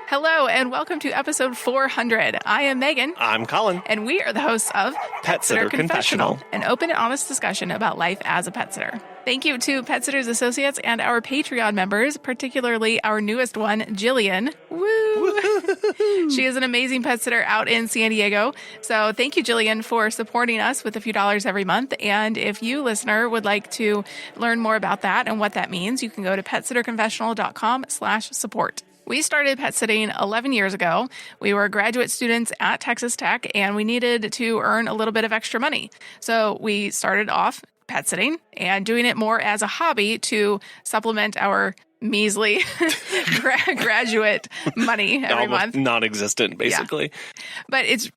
Hello, and welcome to episode 400. I am Megan. I'm Colin. And we are the hosts of Pet Sitter Confessional, an open and honest discussion about life as a pet sitter. Thank you to Pet Sitters Associates and our Patreon members, particularly our newest one, Jillian. Woo! She is an amazing pet sitter out in San Diego. So thank you, Jillian, for supporting us with a few dollars every month. And if you, listener, would like to learn more about that and what that means, you can go to petsitterconfessional.com/support. We started pet sitting 11 years ago. We were graduate students at Texas Tech, and we needed to earn a little bit of extra money. So we started off pet sitting and doing it more as a hobby to supplement our measly graduate money every month. Non-existent, basically. Yeah. But it's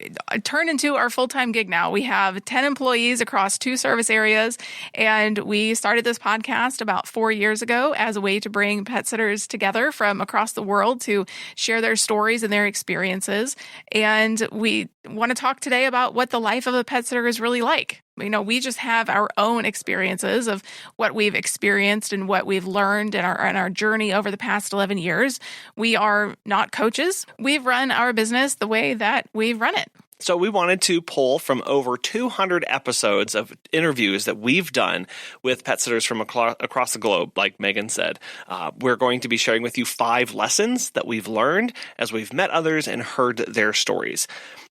turned into our full-time gig now. We have 10 employees across 2 service areas, and we started this podcast about 4 years ago as a way to bring pet sitters together from across the world to share their stories and their experiences. And we want to talk today about what the life of a pet sitter is really like. You know, we just have our own experiences of what we've experienced and what we've learned in our journey over the past 11 years. We are not coaches. We've run our business the way that we've run it. So we wanted to pull from over 200 episodes of interviews that we've done with pet sitters from across the globe, like Megan said. We're going to be sharing with you 5 lessons that we've learned as we've met others and heard their stories.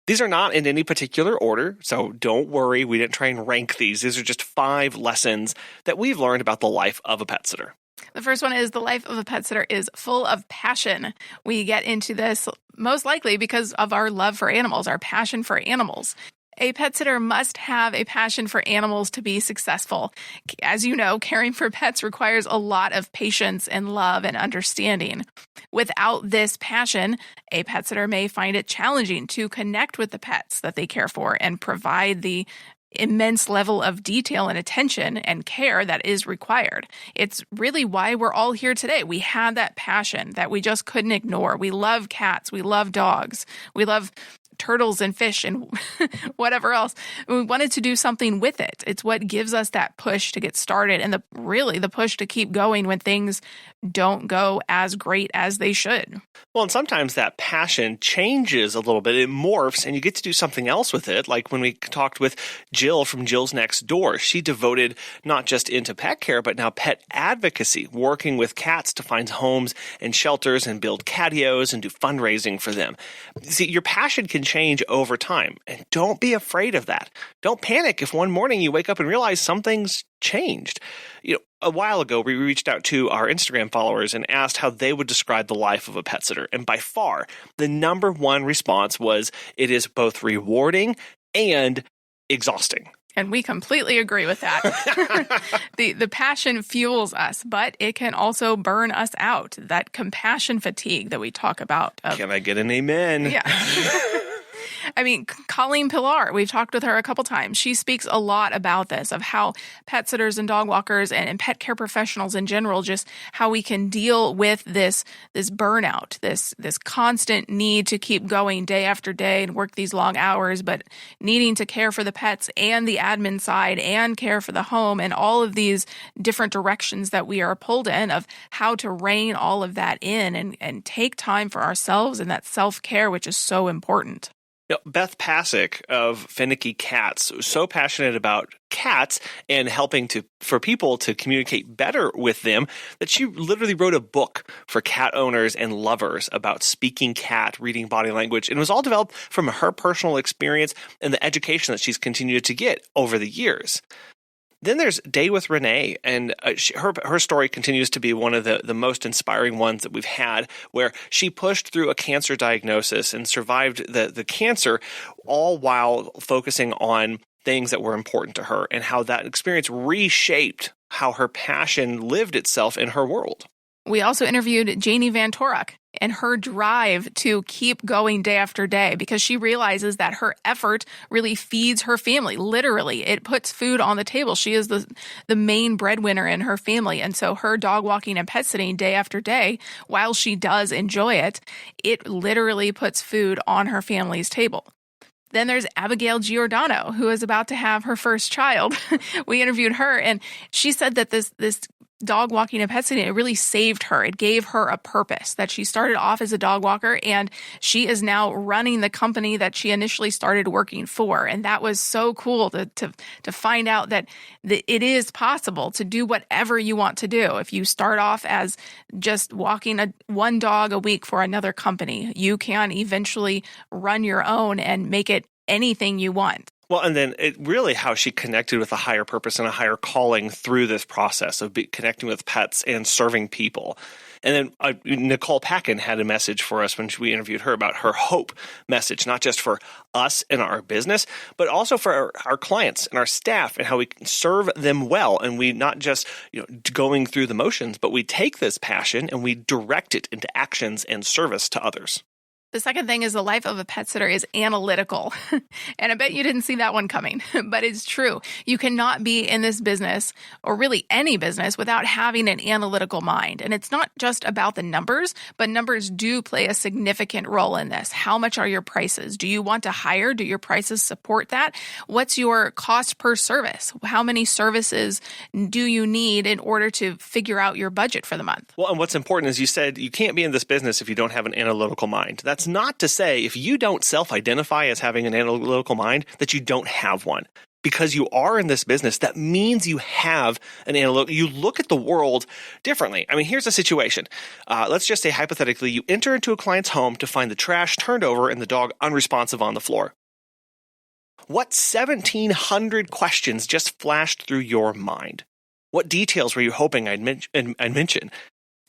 These are not in any particular order, so don't worry, we didn't try and rank these. These are just 5 lessons that we've learned about the life of a pet sitter. The first one is the life of a pet sitter is full of passion. We get into this most likely because of our love for animals, our passion for animals. A pet sitter must have a passion for animals to be successful. As you know, caring for pets requires a lot of patience and love and understanding. Without this passion, a pet sitter may find it challenging to connect with the pets that they care for and provide the immense level of detail and attention and care that is required. It's really why we're all here today. We had that passion that we just couldn't ignore. We love cats. We love dogs. We love turtles and fish and whatever else. We wanted to do something with it. It's what gives us that push to get started and the push to keep going when things don't go as great as they should. Well, and sometimes that passion changes a little bit. It morphs and you get to do something else with it. Like when we talked with Jill from Jill's Next Door, she devoted not just into pet care, but now pet advocacy, working with cats to find homes and shelters and build catios and do fundraising for them. See, your passion can change over time, and don't be afraid of that. Don't panic if one morning you wake up and realize something's changed. You know, a while ago, we reached out to our Instagram followers and asked how they would describe the life of a pet sitter. And by far, the number one response was, it is both rewarding and exhausting. And we completely agree with that. The passion fuels us, but it can also burn us out. That compassion fatigue that we talk about. Can I get an amen? Yeah. I mean, Colleen Pilar, we've talked with her a couple times. She speaks a lot about this, of how pet sitters and dog walkers and pet care professionals in general, just how we can deal with this burnout, this constant need to keep going day after day and work these long hours, but needing to care for the pets and the admin side and care for the home and all of these different directions that we are pulled in, of how to rein all of that in and take time for ourselves and that self-care, which is so important. You know, Beth Pasick of Finicky Cats was so passionate about cats and helping for people to communicate better with them that she literally wrote a book for cat owners and lovers about speaking cat, reading body language, and it was all developed from her personal experience and the education that she's continued to get over the years. Then there's Day with Renee, and her story continues to be one of the most inspiring ones that we've had, where she pushed through a cancer diagnosis and survived the cancer, all while focusing on things that were important to her and how that experience reshaped how her passion lived itself in her world. We also interviewed Janie Van Torok and her drive to keep going day after day, because she realizes that her effort really feeds her family. Literally, it puts food on the table. She is the main breadwinner in her family. And so her dog walking and pet sitting day after day, while she does enjoy it, it literally puts food on her family's table. Then there's Abigail Giordano, who is about to have her first child. We interviewed her, and she said that this dog walking and pet sitting, it really saved her. It gave her a purpose that she started off as a dog walker, and she is now running the company that she initially started working for. And that was so cool to find out that it is possible to do whatever you want to do. If you start off as just walking one dog a week for another company, you can eventually run your own and make it anything you want. Well, and then really how she connected with a higher purpose and a higher calling through this process of connecting with pets and serving people. And then Nicole Packin had a message for us when we interviewed her about her hope message, not just for us and our business, but also for our clients and our staff and how we can serve them well. And we not just going through the motions, but we take this passion and we direct it into actions and service to others. The second thing is the life of a pet sitter is analytical. And I bet you didn't see that one coming, but it's true. You cannot be in this business, or really any business, without having an analytical mind. And it's not just about the numbers, but numbers do play a significant role in this. How much are your prices? Do you want to hire? Do your prices support that? What's your cost per service? How many services do you need in order to figure out your budget for the month? Well, and what's important is you said you can't be in this business if you don't have an analytical mind. That's not to say if you don't self-identify as having an analytical mind that you don't have one. Because you are in this business, that means you have an analytical. You look at the world differently. I mean, here's a situation. Let's just say hypothetically, you enter into a client's home to find the trash turned over and the dog unresponsive on the floor. What 1,700 questions just flashed through your mind? What details were you hoping I'd mention?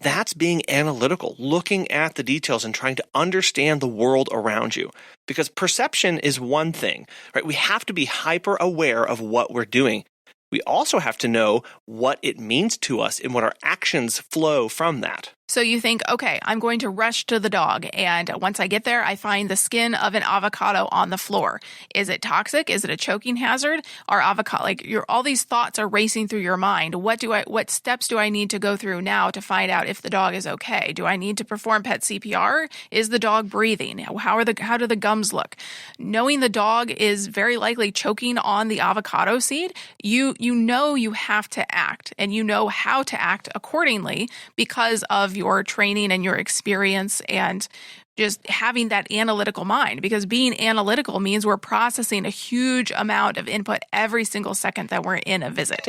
That's being analytical, looking at the details and trying to understand the world around you. Because perception is one thing, right? We have to be hyper aware of what we're doing. We also have to know what it means to us and what our actions flow from that. So you think, okay, I'm going to rush to the dog, and once I get there, I find the skin of an avocado on the floor. Is it toxic? Is it a choking hazard? Or avocado? All these thoughts are racing through your mind. What steps do I need to go through now to find out if the dog is okay? Do I need to perform pet CPR? Is the dog breathing? How do the gums look? Knowing the dog is very likely choking on the avocado seed, you know you have to act, and you know how to act accordingly because of your training and your experience and just having that analytical mind, because being analytical means we're processing a huge amount of input every single second that we're in a visit.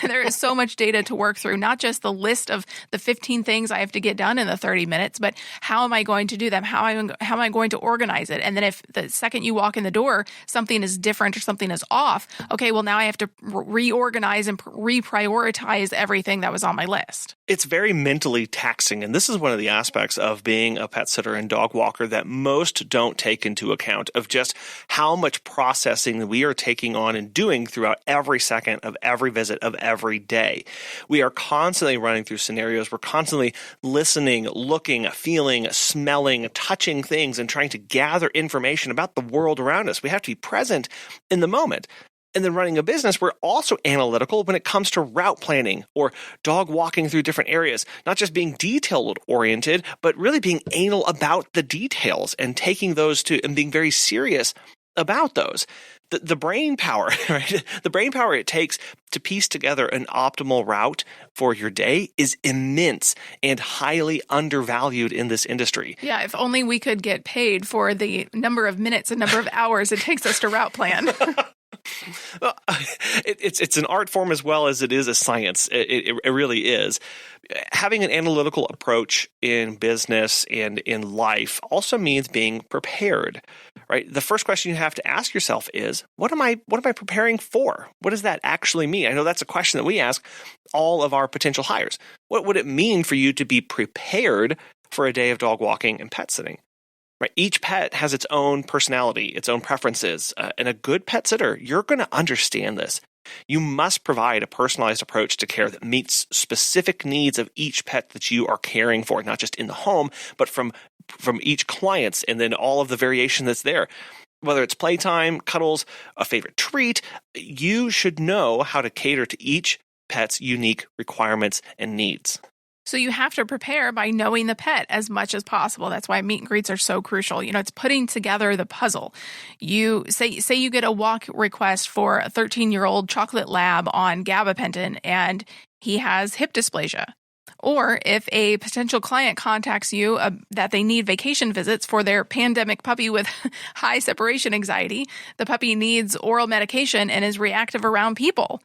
There is so much data to work through, not just the list of the 15 things I have to get done in the 30 minutes, but how am I going to do them? How am I going to organize it? And then if the second you walk in the door, something is different or something is off, okay, well now I have to reorganize and reprioritize everything that was on my list. It's very mentally taxing, and this is one of the aspects of being a pet sitter and dog walker that most don't take into account of just how much processing we are taking on and doing throughout every second of every visit of every day. We are constantly running through scenarios. We're constantly listening, looking, feeling, smelling, touching things, and trying to gather information about the world around us. We have to be present in the moment. And then running a business, we're also analytical when it comes to route planning or dog walking through different areas, not just being detail oriented, but really being anal about the details and taking those and being very serious about those. The brain power, right? The brain power it takes to piece together an optimal route for your day is immense and highly undervalued in this industry. Yeah, if only we could get paid for the number of minutes and number of hours it takes us to route plan. Well, it's an art form as well as it is a science. It really is. Having an analytical approach in business and in life also means being prepared, right? The first question you have to ask yourself is, what am I preparing for? What does that actually mean? I know that's a question that we ask all of our potential hires. What would it mean for you to be prepared for a day of dog walking and pet sitting? Right? Each pet has its own personality, its own preferences, and a good pet sitter, you're going to understand this. You must provide a personalized approach to care that meets specific needs of each pet that you are caring for, not just in the home, but from each client's and then all of the variation that's there. Whether it's playtime, cuddles, a favorite treat, you should know how to cater to each pet's unique requirements and needs. So you have to prepare by knowing the pet as much as possible. That's why meet and greets are so crucial. It's putting together the puzzle. You say you get a walk request for a 13-year-old chocolate lab on gabapentin, and he has hip dysplasia. Or if a potential client contacts you that they need vacation visits for their pandemic puppy with high separation anxiety, the puppy needs oral medication and is reactive around people.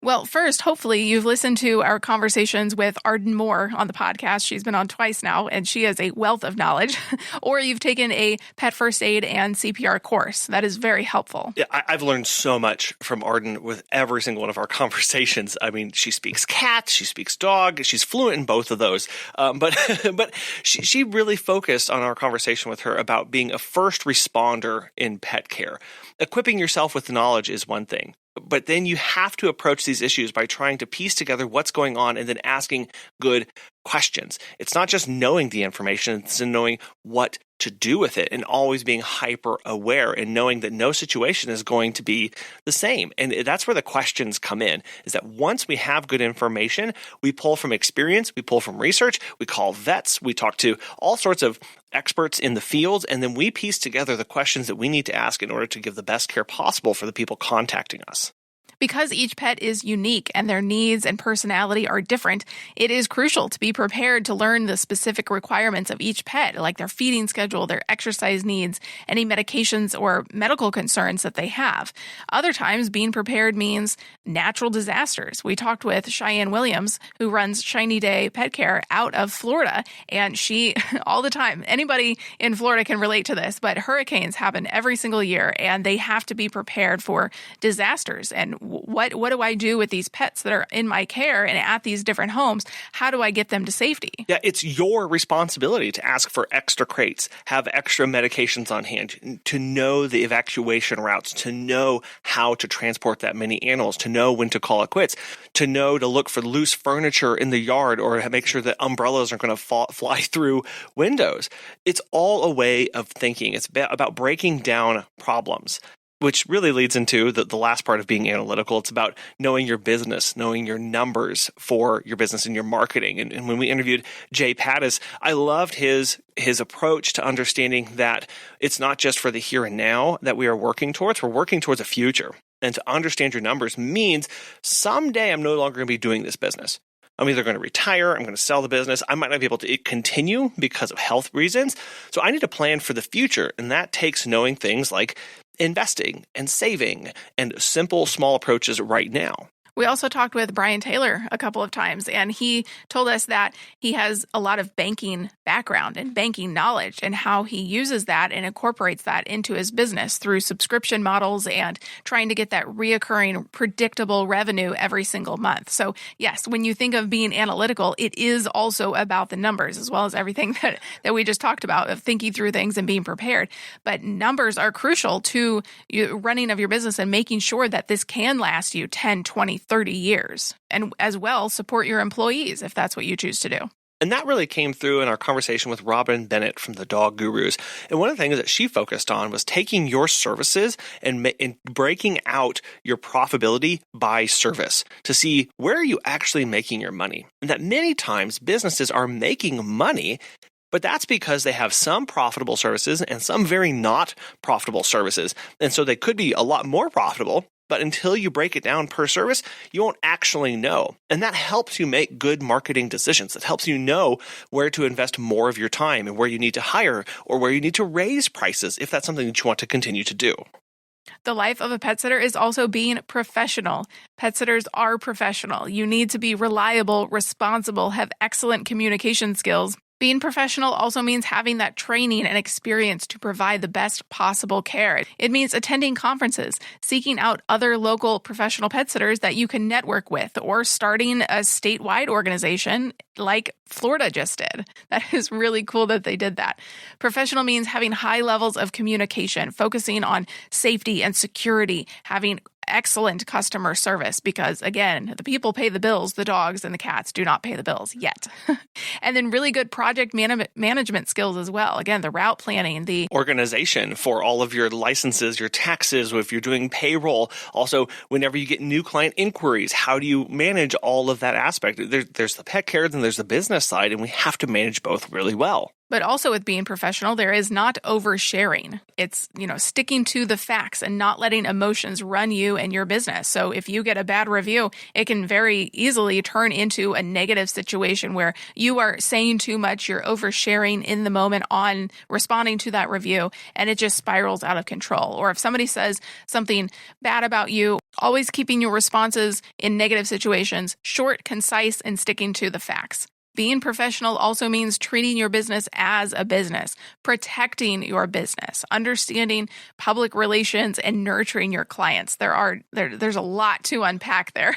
Well, first, hopefully you've listened to our conversations with Arden Moore on the podcast. She's been on twice now, and she is a wealth of knowledge. Or you've taken a pet first aid and CPR course. That is very helpful. Yeah, I've learned so much from Arden with every single one of our conversations. I mean, she speaks cat, she speaks dog, she's fluent in both of those. But she really focused on our conversation with her about being a first responder in pet care. Equipping yourself with knowledge is one thing. But then you have to approach these issues by trying to piece together what's going on and then asking good questions. It's not just knowing the information, it's knowing what to do with it and always being hyper aware and knowing that no situation is going to be the same. And that's where the questions come in, is that once we have good information, we pull from experience, we pull from research, we call vets, we talk to all sorts of experts in the field, and then we piece together the questions that we need to ask in order to give the best care possible for the people contacting us. Because each pet is unique and their needs and personality are different, it is crucial to be prepared to learn the specific requirements of each pet, like their feeding schedule, their exercise needs, any medications or medical concerns that they have. Other times, being prepared means natural disasters. We talked with Cheyenne Williams, who runs Shiny Day Pet Care out of Florida, and she, all the time, anybody in Florida can relate to this, but hurricanes happen every single year, and they have to be prepared for disasters. And what do I do with these pets that are in my care and at these different homes? How do I get them to safety? Yeah, it's your responsibility to ask for extra crates, have extra medications on hand, to know the evacuation routes, to know how to transport that many animals, to know when to call it quits, to know to look for loose furniture in the yard or make sure that umbrellas aren't going to fly through windows. It's all a way of thinking. It's about breaking down problems, which really leads into the last part of being analytical. It's about knowing your business, knowing your numbers for your business and your marketing. And when we interviewed Jay Pattis, I loved his approach to understanding that it's not just for the here and now that we are working towards. We're working towards a future. And to understand your numbers means someday I'm no longer going to be doing this business. I'm either going to retire, I'm going to sell the business, I might not be able to continue because of health reasons. So I need to plan for the future. And that takes knowing things like investing and saving and simple, small approaches right now. We also talked with Brian Taylor a couple of times, and he told us that he has a lot of banking background and banking knowledge and how he uses that and incorporates that into his business through subscription models and trying to get that reoccurring, predictable revenue every single month. So yes, when you think of being analytical, it is also about the numbers as well as everything that we just talked about of thinking through things and being prepared. But numbers are crucial to running of your business and making sure that this can last you 10, 20, 30 years, and as well support your employees if that's what you choose to do. And that really came through in our conversation with Robin Bennett from the Dog Gurus. And one of the things that she focused on was taking your services and breaking out your profitability by service to see where are you actually making your money. And that many times businesses are making money, but that's because they have some profitable services and some very not profitable services. And so they could be a lot more profitable, but until you break it down per service, you won't actually know. And that helps you make good marketing decisions. It helps you know where to invest more of your time and where you need to hire or where you need to raise prices if that's something that you want to continue to do. The life of a pet sitter is also being professional. Pet sitters are professional. You need to be reliable, responsible, have excellent communication skills. Being professional also means having that training and experience to provide the best possible care. It means attending conferences, seeking out other local professional pet sitters that you can network with, or starting a statewide organization like Florida just did. That is really cool that they did that. Professional means having high levels of communication, focusing on safety and security, having excellent customer service because, again, the people pay the bills, the dogs and the cats do not pay the bills yet. And then really good project management skills as well. Again, the route planning, the organization for all of your licenses, your taxes, if you're doing payroll. Also, whenever you get new client inquiries, how do you manage all of that aspect? There's the pet care, then there's the business side, and we have to manage both really well. But also with being professional, there is not oversharing. It's, sticking to the facts and not letting emotions run you and your business. So if you get a bad review, it can very easily turn into a negative situation where you are saying too much, you're oversharing in the moment on responding to that review, and it just spirals out of control. Or if somebody says something bad about you, always keeping your responses in negative situations short, concise, and sticking to the facts. Being professional also means treating your business as a business, protecting your business, understanding public relations, and nurturing your clients. There's a lot to unpack there.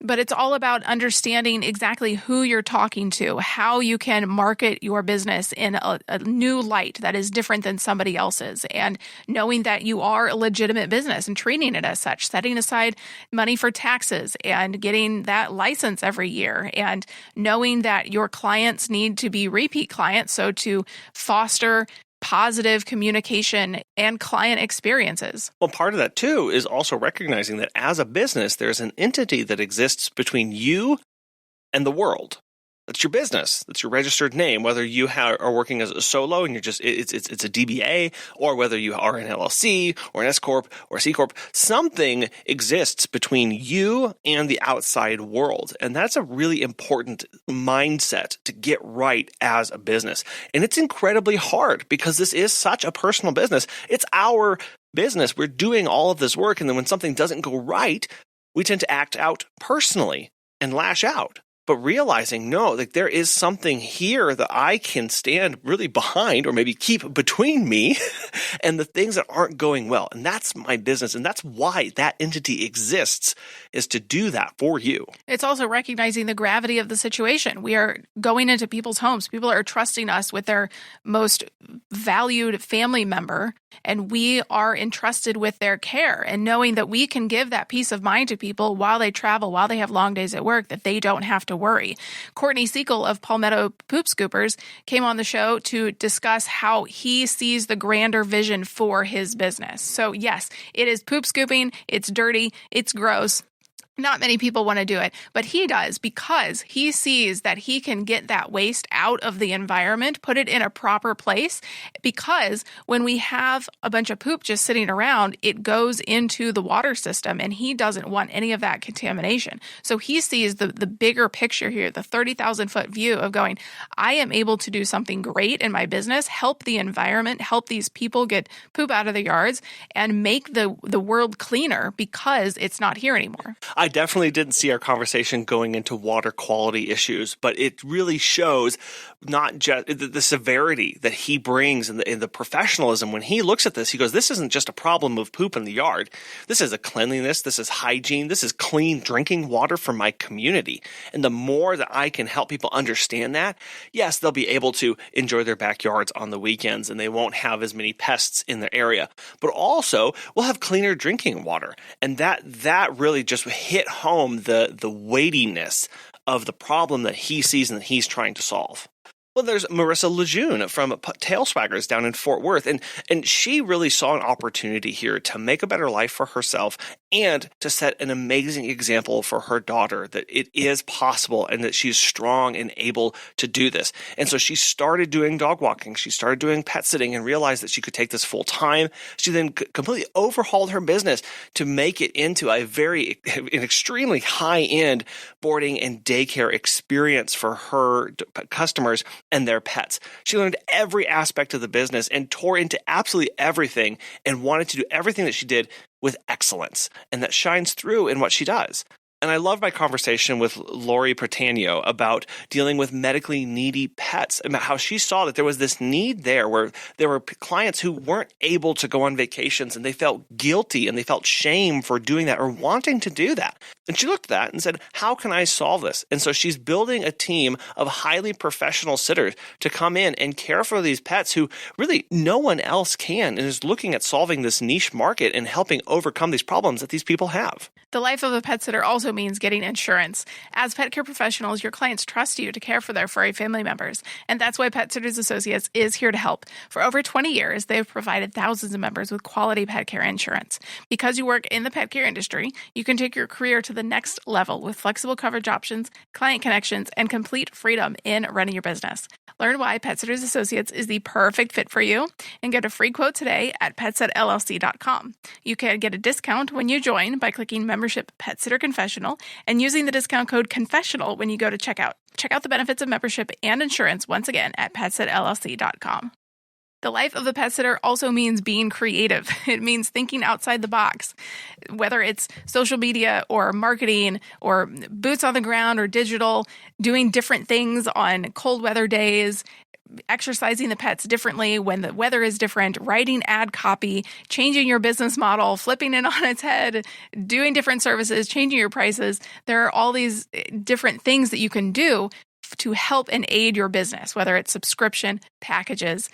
But it's all about understanding exactly who you're talking to, how you can market your business in a new light that is different than somebody else's, and knowing that you are a legitimate business and treating it as such, setting aside money for taxes and getting that license every year, and knowing that your clients need to be repeat clients, so to foster positive communication and client experiences. Well, part of that too is also recognizing that as a business, there's an entity that exists between you and the world. That's your business. That's your registered name. Whether you are working as a solo and it's a DBA, or whether you are an LLC or an S corp or a C corp, something exists between you and the outside world, and that's a really important mindset to get right as a business. And it's incredibly hard because this is such a personal business. It's our business. We're doing all of this work, and then when something doesn't go right, we tend to act out personally and lash out. But realizing, no, there is something here that I can stand really behind, or maybe keep between me and the things that aren't going well. And that's my business. And that's why that entity exists, is to do that for you. It's also recognizing the gravity of the situation. We are going into people's homes. People are trusting us with their most valued family member, and we are entrusted with their care, and knowing that we can give that peace of mind to people while they travel, while they have long days at work, that they don't have to worry. Courtney Segal of Palmetto Poop Scoopers came on the show to discuss how he sees the grander vision for his business. So yes, it is poop scooping. It's dirty. It's gross. Not many people want to do it, but he does, because he sees that he can get that waste out of the environment, put it in a proper place, because when we have a bunch of poop just sitting around, it goes into the water system, and he doesn't want any of that contamination. So he sees the bigger picture here, the 30,000-foot view of going, I am able to do something great in my business, help the environment, help these people get poop out of their yards, and make the world cleaner because it's not here anymore. I definitely didn't see our conversation going into water quality issues, but it really shows not just the severity that he brings and the professionalism. When he looks at this, he goes, this isn't just a problem of poop in the yard. This is a cleanliness. This is hygiene. This is clean drinking water for my community. And the more that I can help people understand that, yes, they'll be able to enjoy their backyards on the weekends, and they won't have as many pests in their area. But also, we'll have cleaner drinking water. And that really just hit home the weightiness of the problem that he sees and that he's trying to solve. Well, there's Marissa Lejeune from Tail Swaggers down in Fort Worth, and she really saw an opportunity here to make a better life for herself and to set an amazing example for her daughter, that it is possible and that she's strong and able to do this. And so she started doing dog walking. She started doing pet sitting and realized that she could take this full time. She then completely overhauled her business to make it into an extremely high-end boarding and daycare experience for her customers and their pets. She learned every aspect of the business and tore into absolutely everything and wanted to do everything that she did with excellence. And that shines through in what she does. And I love my conversation with Lori Pertagno about dealing with medically needy pets, about how she saw that there was this need there where there were clients who weren't able to go on vacations, and they felt guilty and they felt shame for doing that or wanting to do that. And she looked at that and said, how can I solve this? And so she's building a team of highly professional sitters to come in and care for these pets who really no one else can, and is looking at solving this niche market and helping overcome these problems that these people have. The life of a pet sitter also means getting insurance. As pet care professionals, your clients trust you to care for their furry family members, and that's why Pet Sitters Associates is here to help. For over 20 years, they've provided thousands of members with quality pet care insurance. Because you work in the pet care industry, you can take your career to the the next level with flexible coverage options, client connections, and complete freedom in running your business. Learn why Pet Sitters Associates is the perfect fit for you and get a free quote today at petsitllc.com. You can get a discount when you join by clicking Membership Pet Sitter Confessional and using the discount code Confessional when you go to checkout. Check out the benefits of membership and insurance once again at petsitllc.com. The life of a pet sitter also means being creative. It means thinking outside the box, whether it's social media or marketing or boots on the ground or digital, doing different things on cold weather days, exercising the pets differently when the weather is different, writing ad copy, changing your business model, flipping it on its head, doing different services, changing your prices. There are all these different things that you can do to help and aid your business, whether it's subscription, packages.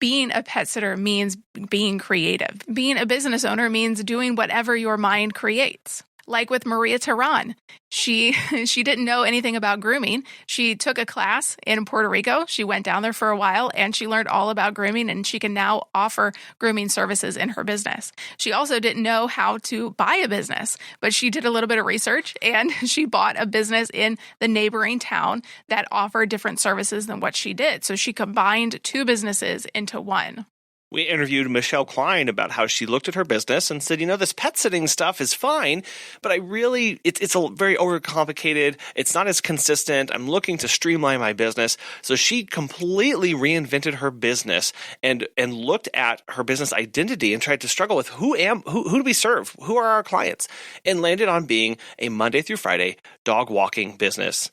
Being a pet sitter means being creative. Being a business owner means doing whatever your mind creates. Like with Maria Tehran, she didn't know anything about grooming. She took a class in Puerto Rico. She went down there for a while and she learned all about grooming, and she can now offer grooming services in her business. She also didn't know how to buy a business, but she did a little bit of research and she bought a business in the neighboring town that offered different services than what she did. So she combined two businesses into one. We interviewed Michelle Klein about how she looked at her business and said, this pet sitting stuff is fine, but it's a very overcomplicated. It's not as consistent. I'm looking to streamline my business. So she completely reinvented her business and looked at her business identity and tried to struggle with who do we serve? Who are our clients? And landed on being a Monday through Friday dog walking business.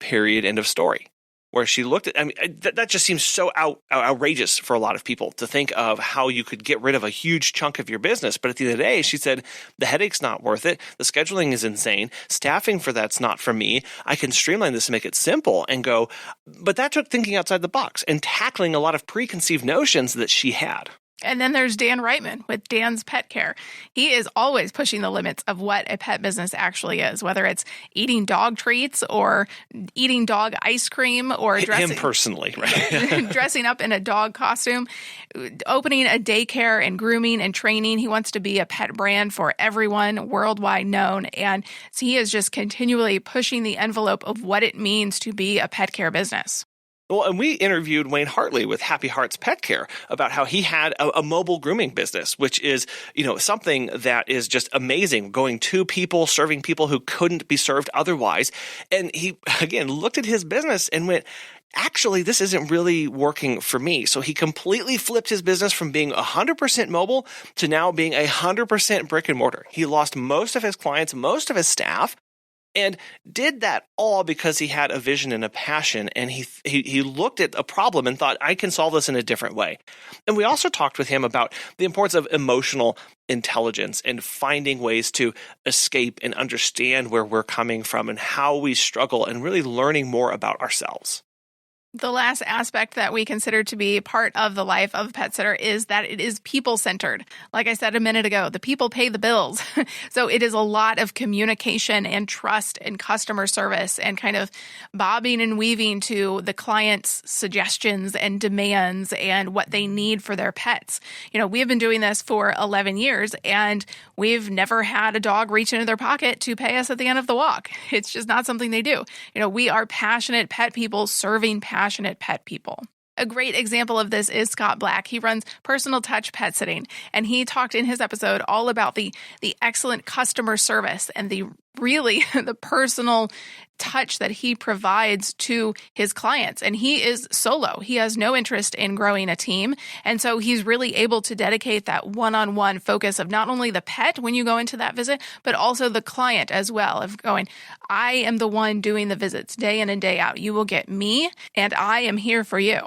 Period. End of story. Where she looked at, that just seems so outrageous for a lot of people to think of how you could get rid of a huge chunk of your business. But at the end of the day, she said, the headache's not worth it. The scheduling is insane. Staffing for that's not for me. I can streamline this and make it simple and go. But that took thinking outside the box and tackling a lot of preconceived notions that she had. And then there's Dan Reitman with Dan's Pet Care. He is always pushing the limits of what a pet business actually is, whether it's eating dog treats or eating dog ice cream or dressing him personally, right? Dressing up in a dog costume, opening a daycare and grooming and training. He wants to be a pet brand for everyone, worldwide known. And so he is just continually pushing the envelope of what it means to be a pet care business. Well, and we interviewed Wayne Hartley with Happy Hearts Pet Care about how he had a mobile grooming business, which is, something that is just amazing, going to people, serving people who couldn't be served otherwise. And he, again, looked at his business and went, actually, this isn't really working for me. So he completely flipped his business from being 100% mobile to now being 100% brick and mortar. He lost most of his clients, most of his staff, and did that all because he had a vision and a passion, and he looked at a problem and thought, I can solve this in a different way. And we also talked with him about the importance of emotional intelligence and finding ways to escape and understand where we're coming from and how we struggle, and really learning more about ourselves. The last aspect that we consider to be part of the life of a pet sitter is that it is people-centered. Like I said a minute ago, the people pay the bills. So it is a lot of communication and trust and customer service and kind of bobbing and weaving to the client's suggestions and demands and what they need for their pets. We have been doing this for 11 years, and we've never had a dog reach into their pocket to pay us at the end of the walk. It's just not something they do. We are passionate pet people serving passionate pet people. A great example of this is Scott Black. He runs Personal Touch Pet Sitting, and he talked in his episode all about the excellent customer service and the personal touch that he provides to his clients. And he is solo. He has no interest in growing a team. And so he's really able to dedicate that one-on-one focus of not only the pet when you go into that visit, but also the client as well, of going, I am the one doing the visits day in and day out. You will get me, and I am here for you.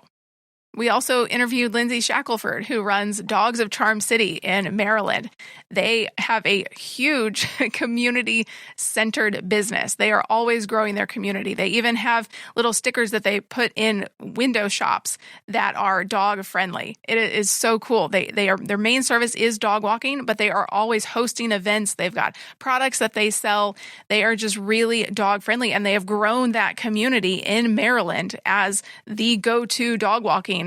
We also interviewed Lindsay Shackelford, who runs Dogs of Charm City in Maryland. They have a huge community-centered business. They are always growing their community. They even have little stickers that they put in window shops that are dog-friendly. It is so cool. Their main service is dog walking, but they are always hosting events. They've got products that they sell. They are just really dog-friendly, and they have grown that community in Maryland as the go-to dog walking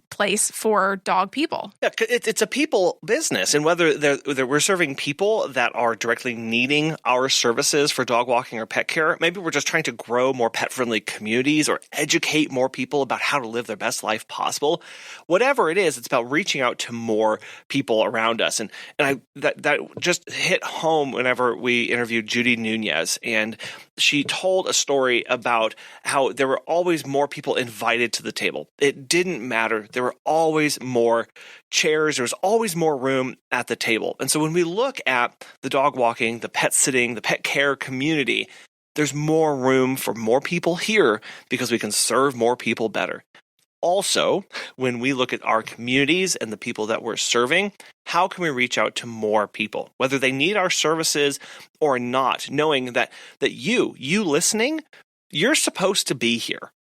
place for dog people. Yeah, it's a people business, and whether we're serving people that are directly needing our services for dog walking or pet care, maybe we're just trying to grow more pet-friendly communities or educate more people about how to live their best life possible. Whatever it is, it's about reaching out to more people around us. And that just hit home whenever we interviewed Judy Nunez, and she told a story about how there were always more people invited to the table. It didn't matter. There were always more chairs. There was always more room at the table. And so when we look at the dog walking, the pet sitting, the pet care community, there's more room for more people here because we can serve more people better. Also, when we look at our communities and the people that we're serving, how can we reach out to more people, whether they need our services or not, knowing that you listening, you're supposed to be here.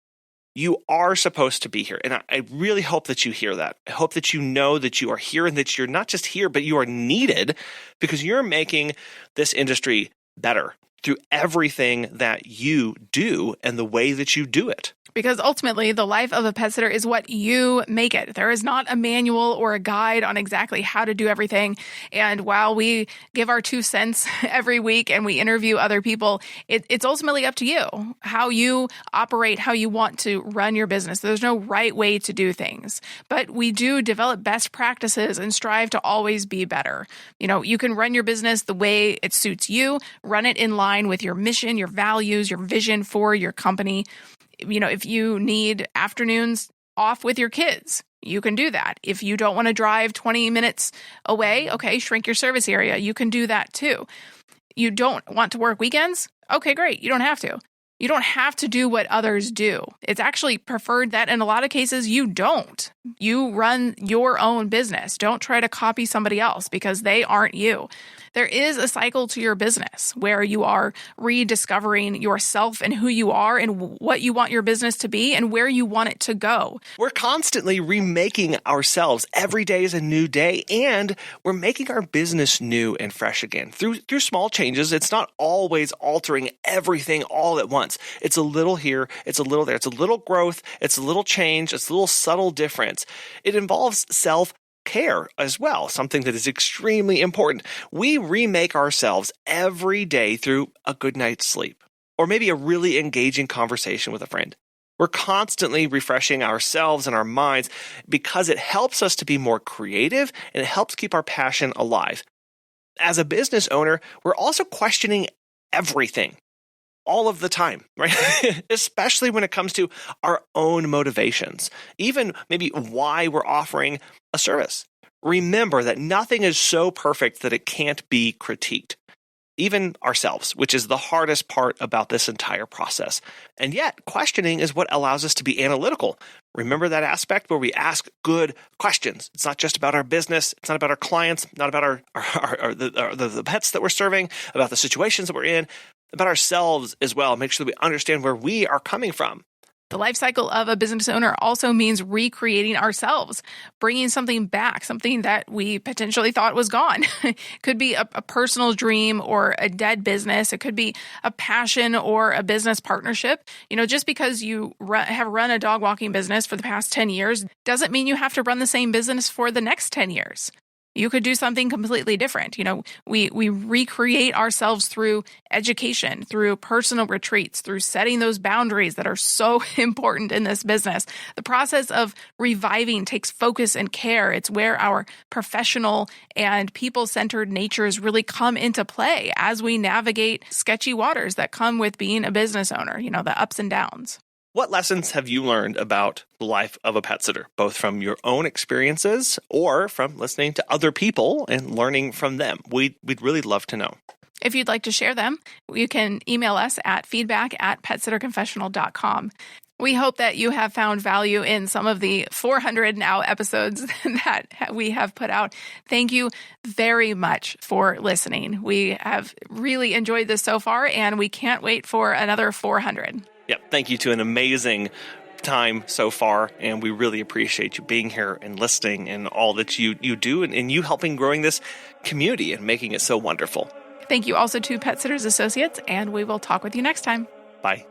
You are supposed to be here. And I really hope that you hear that. I hope that you know that you are here and that you're not just here, but you are needed because you're making this industry better through everything that you do and the way that you do it. Because ultimately, the life of a pet sitter is what you make it. There is not a manual or a guide on exactly how to do everything. And while we give our 2 cents every week and we interview other people, it's ultimately up to you, how you operate, how you want to run your business. There's no right way to do things. But we do develop best practices and strive to always be better. You can run your business the way it suits you, run it in line with your mission, your values, your vision for your company. If you need afternoons off with your kids, you can do that. If you don't want to drive 20 minutes away, okay, shrink your service area. You can do that too. You don't want to work weekends? Okay, great. You don't have to. You don't have to do what others do. It's actually preferred that in a lot of cases you don't. You run your own business. Don't try to copy somebody else because they aren't you. There is a cycle to your business where you are rediscovering yourself and who you are and what you want your business to be and where you want it to go. We're constantly remaking ourselves. Every day is a new day, and we're making our business new and fresh again. Through small changes, it's not always altering everything all at once. It's a little here, it's a little there. It's a little growth, it's a little change, it's a little subtle difference. It involves self-care as well, something that is extremely important. We remake ourselves every day through a good night's sleep, or maybe a really engaging conversation with a friend. We're constantly refreshing ourselves and our minds because it helps us to be more creative and it helps keep our passion alive. As a business owner, we're also questioning everything all of the time, right? Especially when it comes to our own motivations, even maybe why we're offering a service. Remember that nothing is so perfect that it can't be critiqued, even ourselves, which is the hardest part about this entire process. And yet, questioning is what allows us to be analytical. Remember that aspect where we ask good questions. It's not just about our business. It's not about our clients, not about the pets that we're serving, about the situations that we're in, about ourselves as well. Make sure that we understand where we are coming from. The life cycle of a business owner also means recreating ourselves, bringing something back, something that we potentially thought was gone. It could be a personal dream or a dead business. It could be a passion or a business partnership. Just because you have run a dog walking business for the past 10 years doesn't mean you have to run the same business for the next 10 years. You could do something completely different. We recreate ourselves through education, through personal retreats, through setting those boundaries that are so important in this business. The process of reviving takes focus and care. It's where our professional and people-centered natures really come into play as we navigate sketchy waters that come with being a business owner, the ups and downs. What lessons have you learned about the life of a pet sitter, both from your own experiences or from listening to other people and learning from them? We'd really love to know. If you'd like to share them, you can email us at feedback@petsitterconfessional.com. We hope that you have found value in some of the 400 now episodes that we have put out. Thank you very much for listening. We have really enjoyed this so far, and we can't wait for another 400. Yep. Thank you to an amazing time so far, and we really appreciate you being here and listening and all that you do and you helping growing this community and making it so wonderful. Thank you also to Pet Sitters Associates, and we will talk with you next time. Bye.